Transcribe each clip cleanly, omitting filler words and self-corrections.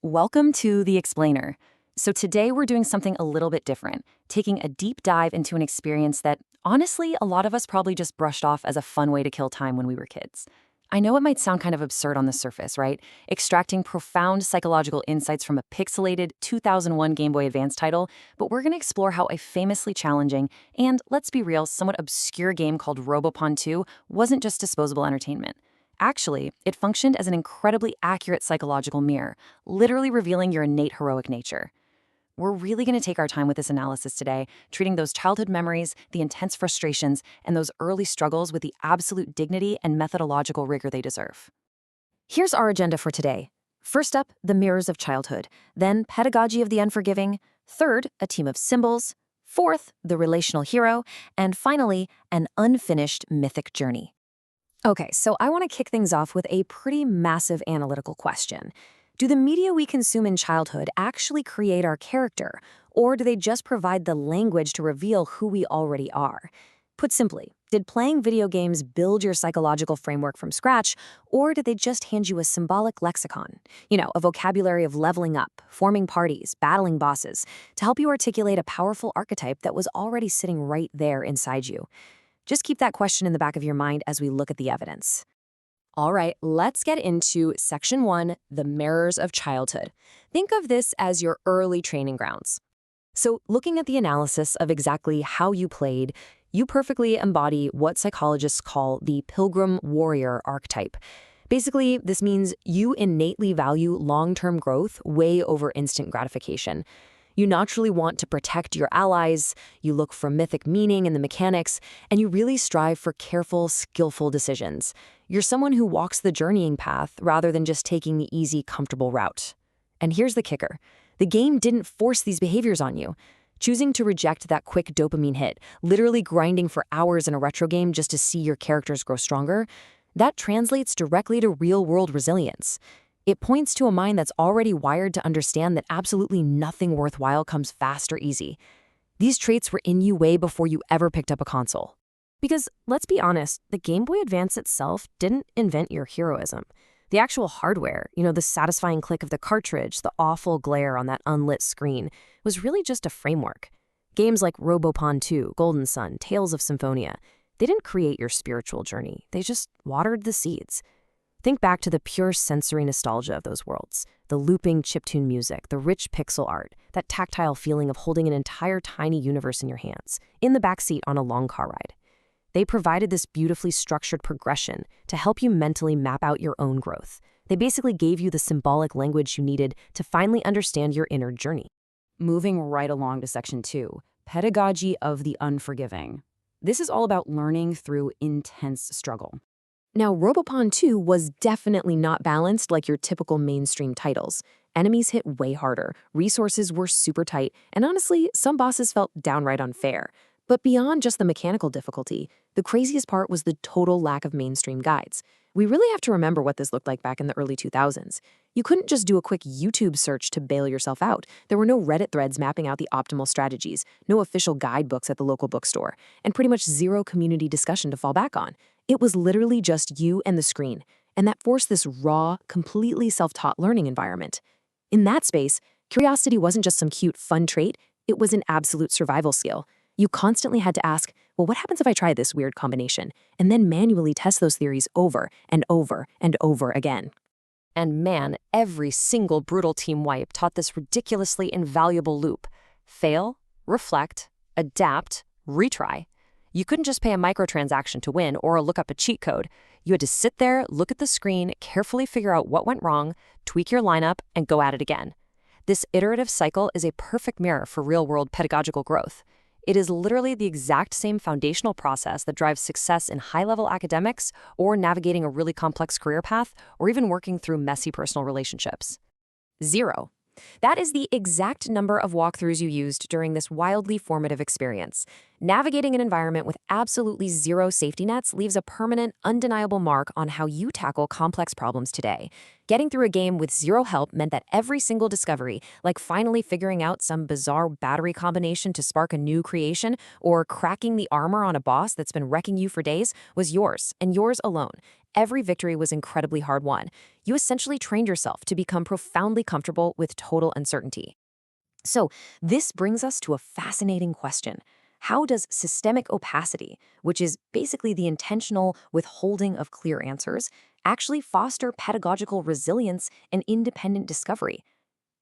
Welcome to The Explainer. So today we're doing something a little bit different, taking a deep dive into an experience that, honestly, a lot of us probably just brushed off as a fun way to kill time when we were kids. I know it might sound kind of absurd on the surface, right? Extracting profound psychological insights from a pixelated 2001 Game Boy Advance title, but we're going to explore how a famously challenging and, let's be real, somewhat obscure game called Robopon 2 wasn't just disposable entertainment. Actually, it functioned as an incredibly accurate psychological mirror, literally revealing your innate heroic nature. We're really going to take our time with this analysis today, treating those childhood memories, the intense frustrations, and those early struggles with the absolute dignity and methodological rigor they deserve. Here's our agenda for today. First up, the mirrors of childhood. Then, pedagogy of the unforgiving. Third, a team of symbols. Fourth, the relational hero. And finally, an unfinished mythic journey. Okay, so I want to kick things off with a pretty massive analytical question. Do the media we consume in childhood actually create our character, or do they just provide the language to reveal who we already are? Put simply, did playing video games build your psychological framework from scratch, or did they just hand you a symbolic lexicon? A vocabulary of leveling up, forming parties, battling bosses, to help you articulate a powerful archetype that was already sitting right there inside you. Just keep that question in the back of your mind as we look at the evidence. All right, let's get into Section 1, the mirrors of childhood. Think of this as your early training grounds. So looking at the analysis of exactly how you played, you perfectly embody what psychologists call the pilgrim-warrior archetype. Basically, this means you innately value long-term growth way over instant gratification. You naturally want to protect your allies, you look for mythic meaning in the mechanics, and you really strive for careful, skillful decisions. You're someone who walks the journeying path rather than just taking the easy, comfortable route. And here's the kicker. The game didn't force these behaviors on you. Choosing to reject that quick dopamine hit, literally grinding for hours in a retro game just to see your characters grow stronger, that translates directly to real-world resilience. It points to a mind that's already wired to understand that absolutely nothing worthwhile comes fast or easy. These traits were in you way before you ever picked up a console. Because, let's be honest, the Game Boy Advance itself didn't invent your heroism. The actual hardware, the satisfying click of the cartridge, the awful glare on that unlit screen, was really just a framework. Games like Robopon 2, Golden Sun, Tales of Symphonia, they didn't create your spiritual journey. They just watered the seeds. Think back to the pure sensory nostalgia of those worlds, the looping chiptune music, the rich pixel art, that tactile feeling of holding an entire tiny universe in your hands, in the backseat on a long car ride. They provided this beautifully structured progression to help you mentally map out your own growth. They basically gave you the symbolic language you needed to finally understand your inner journey. Moving right along to Section 2, pedagogy of the unforgiving. This is all about learning through intense struggle. Now, Robopon 2 was definitely not balanced like your typical mainstream titles. Enemies hit way harder, resources were super tight, and honestly, some bosses felt downright unfair. But beyond just the mechanical difficulty, the craziest part was the total lack of mainstream guides. We really have to remember what this looked like back in the early 2000s. You couldn't just do a quick YouTube search to bail yourself out. There were no Reddit threads mapping out the optimal strategies, no official guidebooks at the local bookstore, and pretty much zero community discussion to fall back on. It was literally just you and the screen, and that forced this raw, completely self-taught learning environment. In that space, curiosity wasn't just some cute, fun trait, it was an absolute survival skill. You constantly had to ask, well, what happens if I try this weird combination? And then manually test those theories over and over and over again. And man, every single brutal team wipe taught this ridiculously invaluable loop. Fail, reflect, adapt, retry. You couldn't just pay a microtransaction to win or look up a cheat code. You had to sit there, look at the screen, carefully figure out what went wrong, tweak your lineup, and go at it again. This iterative cycle is a perfect mirror for real-world pedagogical growth. It is literally the exact same foundational process that drives success in high-level academics or navigating a really complex career path or even working through messy personal relationships. 0. That is the exact number of walkthroughs you used during this wildly formative experience. Navigating an environment with absolutely zero safety nets leaves a permanent, undeniable mark on how you tackle complex problems today. Getting through a game with zero help meant that every single discovery, like finally figuring out some bizarre battery combination to spark a new creation, or cracking the armor on a boss that's been wrecking you for days, was yours, and yours alone. every victory was incredibly hard won. You essentially trained yourself to become profoundly comfortable with total uncertainty. So, this brings us to a fascinating question. How does systemic opacity, which is basically the intentional withholding of clear answers, actually foster pedagogical resilience and independent discovery?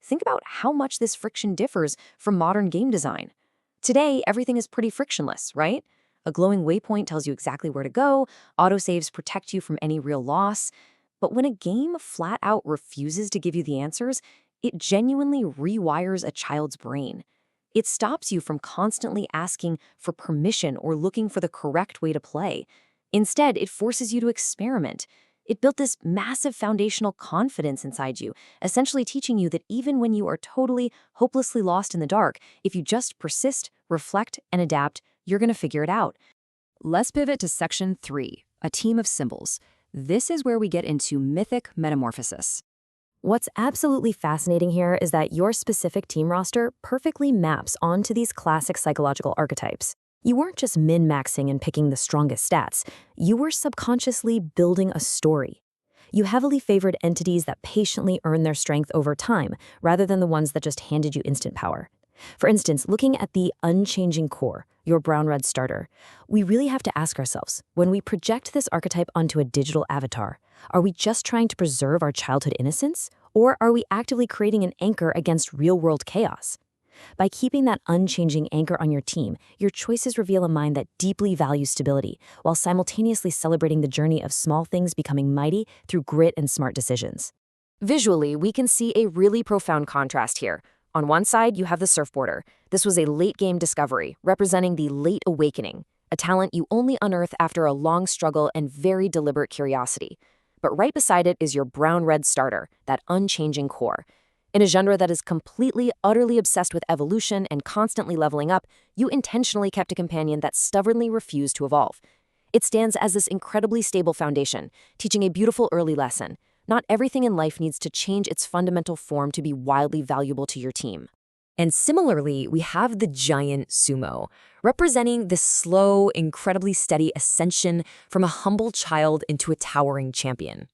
Think about how much this friction differs from modern game design. Today, everything is pretty frictionless, right? A glowing waypoint tells you exactly where to go, autosaves protect you from any real loss. But when a game flat out refuses to give you the answers, it genuinely rewires a child's brain. It stops you from constantly asking for permission or looking for the correct way to play. Instead, it forces you to experiment. It built this massive foundational confidence inside you, essentially teaching you that even when you are totally, hopelessly lost in the dark, if you just persist, reflect, and adapt, you're going to figure it out. Let's pivot to Section 3, a team of symbols. This is where we get into mythic metamorphosis. What's absolutely fascinating here is that your specific team roster perfectly maps onto these classic psychological archetypes. You weren't just min-maxing and picking the strongest stats. You were subconsciously building a story. You heavily favored entities that patiently earn their strength over time, rather than the ones that just handed you instant power. For instance, looking at the unchanging core, your brown-red starter, we really have to ask ourselves, when we project this archetype onto a digital avatar, are we just trying to preserve our childhood innocence, or are we actively creating an anchor against real-world chaos? By keeping that unchanging anchor on your team, your choices reveal a mind that deeply values stability, while simultaneously celebrating the journey of small things becoming mighty through grit and smart decisions. Visually, we can see a really profound contrast here. On one side, you have the surfboarder. This was a late-game discovery, representing the late awakening, a talent you only unearth after a long struggle and very deliberate curiosity. But right beside it is your brown-red starter, that unchanging core. In a genre that is completely, utterly obsessed with evolution and constantly leveling up, you intentionally kept a companion that stubbornly refused to evolve. It stands as this incredibly stable foundation, teaching a beautiful early lesson. Not everything in life needs to change its fundamental form to be wildly valuable to your team. And similarly, we have the giant sumo, representing this slow, incredibly steady ascension from a humble child into a towering champion.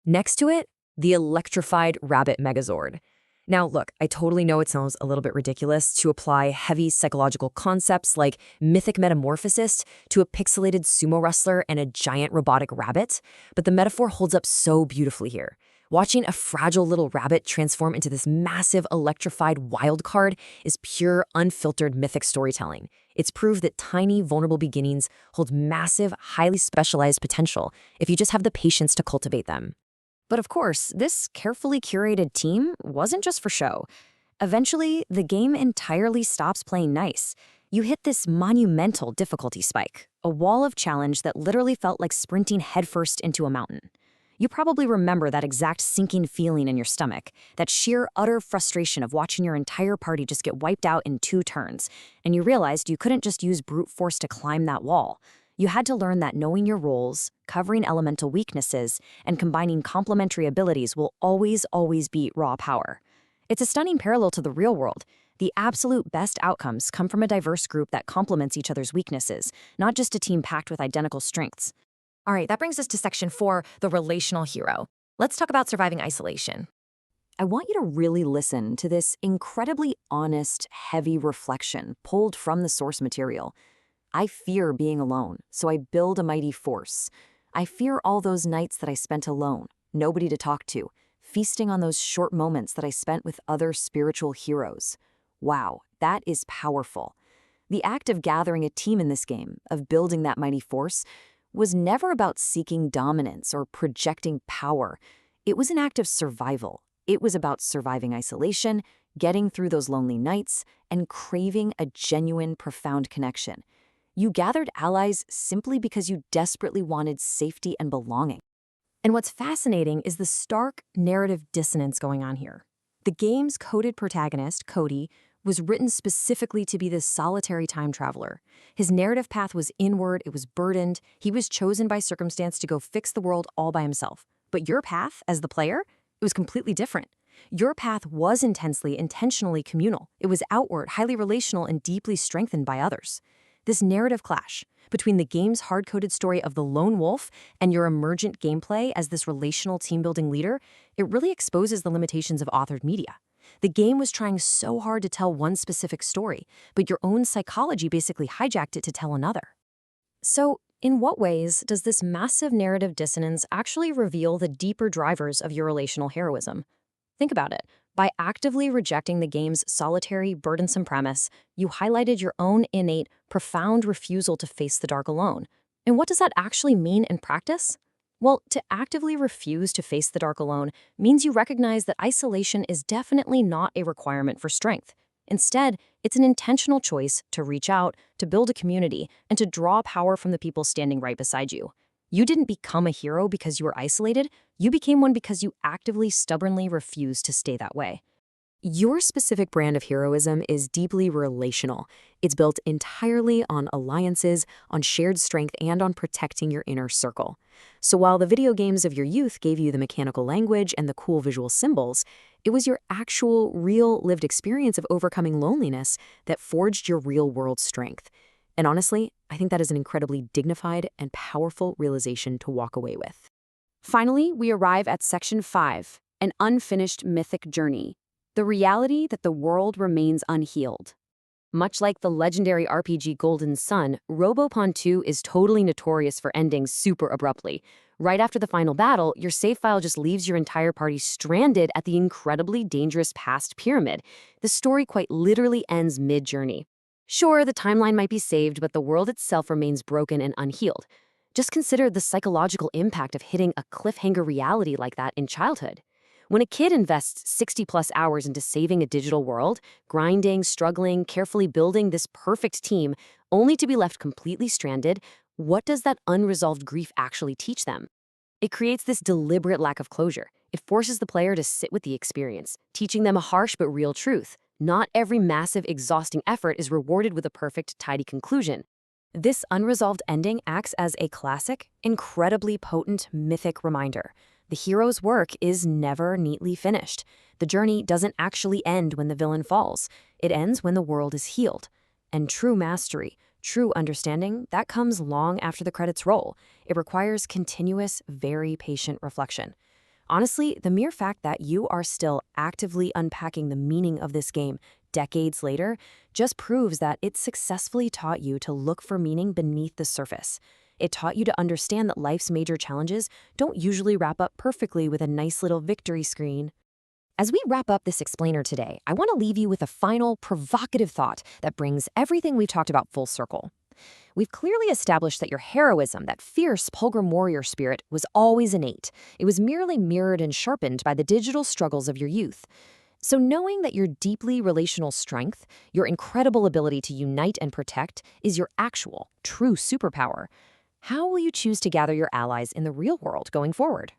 Next to it, the electrified rabbit megazord. Now, look, I totally know it sounds a little bit ridiculous to apply heavy psychological concepts like mythic metamorphosis to a pixelated sumo wrestler and a giant robotic rabbit, but the metaphor holds up so beautifully here. Watching a fragile little rabbit transform into this massive electrified wild card is pure, unfiltered mythic storytelling. It's proof that tiny, vulnerable beginnings hold massive, highly specialized potential if you just have the patience to cultivate them. But of course, this carefully curated team wasn't just for show. Eventually, the game entirely stops playing nice. You hit this monumental difficulty spike, a wall of challenge that literally felt like sprinting headfirst into a mountain. You probably remember that exact sinking feeling in your stomach, that sheer, utter frustration of watching your entire party just get wiped out in 2 turns, and you realized you couldn't just use brute force to climb that wall. You had to learn that knowing your roles, covering elemental weaknesses, and combining complementary abilities will always beat raw power. It's a stunning parallel to the real world. The absolute best outcomes come from a diverse group that complements each other's weaknesses, not just a team packed with identical strengths. All right, that brings us to Section 4, the relational hero. Let's talk about surviving isolation. I want you to really listen to this incredibly honest, heavy reflection pulled from the source material. I fear being alone, so I build a mighty force. I fear all those nights that I spent alone, nobody to talk to, feasting on those short moments that I spent with other spiritual heroes. Wow, that is powerful. The act of gathering a team in this game, of building that mighty force, was never about seeking dominance or projecting power. It was an act of survival. It was about surviving isolation, getting through those lonely nights, and craving a genuine, profound connection. You gathered allies simply because you desperately wanted safety and belonging. And what's fascinating is the stark narrative dissonance going on here. The game's coded protagonist, Cody, was written specifically to be this solitary time traveler. His narrative path was inward, it was burdened, he was chosen by circumstance to go fix the world all by himself. But your path, as the player, it was completely different. Your path was intentionally communal. It was outward, highly relational, and deeply strengthened by others. This narrative clash Between the game's hard-coded story of the lone wolf and your emergent gameplay as this relational team-building leader, it really exposes the limitations of authored media. The game was trying so hard to tell one specific story, but your own psychology basically hijacked it to tell another. So, in what ways does this massive narrative dissonance actually reveal the deeper drivers of your relational heroism? Think about it. By actively rejecting the game's solitary, burdensome premise, you highlighted your own innate, profound refusal to face the dark alone. And what does that actually mean in practice? Well, to actively refuse to face the dark alone means you recognize that isolation is definitely not a requirement for strength. Instead, it's an intentional choice to reach out, to build a community, and to draw power from the people standing right beside you. You didn't become a hero because you were isolated. You became one because you actively, stubbornly refused to stay that way. Your specific brand of heroism is deeply relational. It's built entirely on alliances, on shared strength, and on protecting your inner circle. So while the video games of your youth gave you the mechanical language and the cool visual symbols, it was your actual, real, lived experience of overcoming loneliness that forged your real-world strength. And honestly, I think that is an incredibly dignified and powerful realization to walk away with. Finally, we arrive at Section 5, an unfinished mythic journey. The reality that the world remains unhealed. Much like the legendary RPG Golden Sun, Robopon 2 is totally notorious for ending super abruptly. Right after the final battle, your save file just leaves your entire party stranded at the incredibly dangerous past pyramid. The story quite literally ends mid-journey. Sure, the timeline might be saved, but the world itself remains broken and unhealed. Just consider the psychological impact of hitting a cliffhanger reality like that in childhood. When a kid invests 60+ hours into saving a digital world, grinding, struggling, carefully building this perfect team, only to be left completely stranded, what does that unresolved grief actually teach them? It creates this deliberate lack of closure. It forces the player to sit with the experience, teaching them a harsh but real truth. Not every massive, exhausting effort is rewarded with a perfect, tidy conclusion. This unresolved ending acts as a classic, incredibly potent, mythic reminder. The hero's work is never neatly finished. The journey doesn't actually end when the villain falls. It ends when the world is healed. And true mastery, true understanding, that comes long after the credits roll. It requires continuous, very patient reflection. Honestly, the mere fact that you are still actively unpacking the meaning of this game decades later just proves that it successfully taught you to look for meaning beneath the surface. It taught you to understand that life's major challenges don't usually wrap up perfectly with a nice little victory screen. As we wrap up this explainer today, I want to leave you with a final, provocative thought that brings everything we've talked about full circle. We've clearly established that your heroism, that fierce pilgrim-warrior spirit, was always innate. It was merely mirrored and sharpened by the digital struggles of your youth. So knowing that your deeply relational strength, your incredible ability to unite and protect, is your actual, true superpower, how will you choose to gather your allies in the real world going forward?